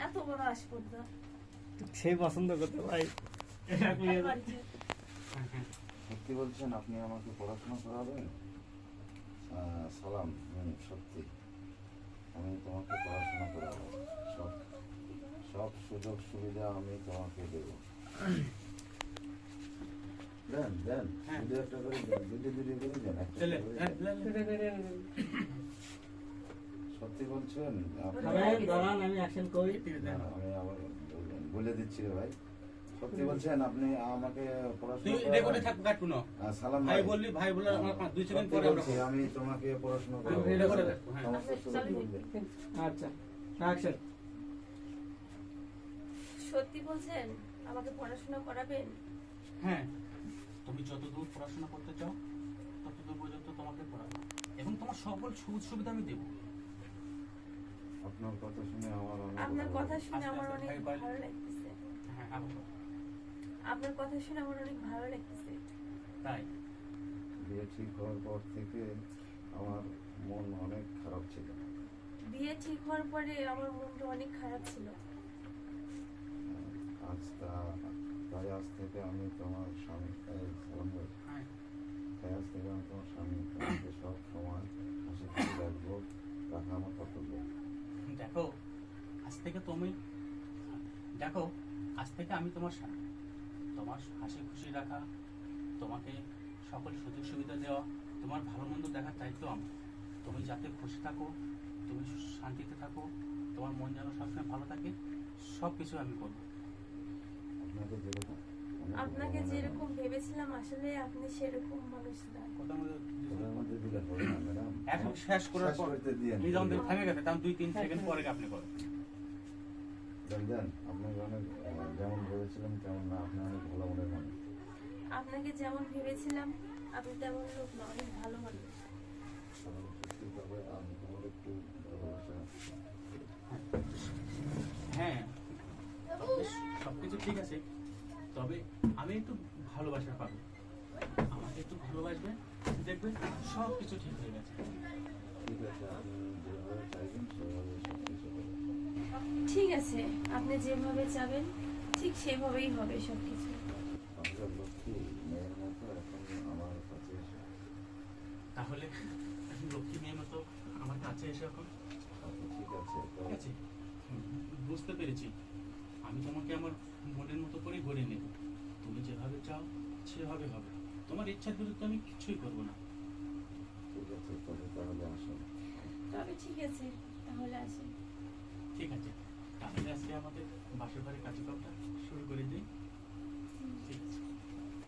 এত বড় আসপর্দা সেই পছন্দ করতে ভাই। সত্যি বলছেন আপনি আমাকে পড়াশোনা করাবেন? সালাম, সত্যি আমি তোমাকে পড়াশোনা করাবো। সব সব সুযোগ সুবিধা আমি তোমাকে দেব। দেন দেন, দুটো একটা করে দেন, দুটো করে দেন, একটা করে দেন। সত্যি বলছেন আপনি? আমি অ্যাকশন করি। আমি আবার বলে দিচ্ছি রে ভাই, সত্যি বলছেন আপনি আমাকে পড়াশোনা সালাম ভাই বললি, ভাই বলে দুই সেকেন্ড পরে আমি তোমাকে পড়াশোনা করাবো। আচ্ছা অ্যাকশন। সত্যি বলছেন আমাকে পড়াশোনা করাবেন? হ্যাঁ, তুমি যতদূর পড়াশোনা করতে চাও ততদূর পর্যন্ত তোমাকে পড়াবো এবং তোমার সকল সুযোগ সুবিধা আমি দেবো। আপনার কথা শুনে আমার আপনার কথা শুনে আমার অনেক ভালো লাগতেছে। হ্যাঁ, আপনার কথা শুনে আমার অনেক ভালো লাগতেছে। তাই বিয়ে ঠিক হওয়ার পর থেকে আমার মন অনেক খারাপ ছিল। বিয়ে ঠিক হওয়ার পরে আমার মনটা অনেক খারাপ ছিল। তাই আজ থেকে আমি তোমার স্বামী। সালাম ভাই, তাই আজ থেকে আমি তোমার স্বামী। তোমাকে সব সময় হাসি খুশি রাখবো, রাখা আমার কর্তব্য। দেখো আজ থেকে আমি তোমার স্বামী। তোমার হাসি খুশি রাখা, তোমাকে সকল সুযোগ সুবিধা দেওয়া, তোমার ভালো মন্দ দেখার দায়িত্ব আমার। তুমি যাতে খুশি থাকো, তুমি শান্তিতে থাকো, তোমার মন যেন সবসময় ভালো থাকে, সব কিছু আমি করবো। আপনাকে যেরকম ভেবেছিলাম আসলে আপনি সেরকম মানুষ না। এখন শেষ করার পর থেমে গেছে, তখন 2-3 সেকেন্ড পরে আপনি করেন। আপনাকে অনেক যেমন ভেবেছিলাম তেমন না, আপনি অনেক ভালো মনের মানুষ। আপনাকে যেমন ভেবেছিলাম আপনি তেমন লোক না, অনেক ভালো মানুষ। আমি তোমার একটু ভালোবাসা। হ্যাঁ, সবকিছু ঠিক আছে, তবে আমি একটু ভালোবাসা পাবো। আমাকে একটু ভালোবাসবেন, দেখবেন সব কিছু ঠিক হয়ে গেছে। ঠিক আছে, আপনি যেভাবে চাইবেন সেভাবে সবকিছু হবে। ঠিক আছে, আপনি যেভাবে চাবেন ঠিক সেভাবেই হবে সবকিছু। আপনার লক্ষ্মী মেয়ের মতো এখন আমার কাছে এসে। তাহলে লক্ষ্মী মেয়ের মতো আমার কাছে এসে এখন ঠিক আছে, ঠিক আছে, বুঝতে পেরেছি। আমি তোমাকে আমার মনের মতো করে গড়ে নেব। তুমি যেভাবে চাও সেভাবে হবে। তোমার ইচ্ছার বিরুদ্ধে আমি কিছুই করবো না। ঠিক আছে, তবে তাহলে আসুন। তবে ঠিক আছে, তাহলে আসেন। ঠিক আছে, তাহলে আজকে আমাদের বাসর বাড়ির কার্যক্রমটা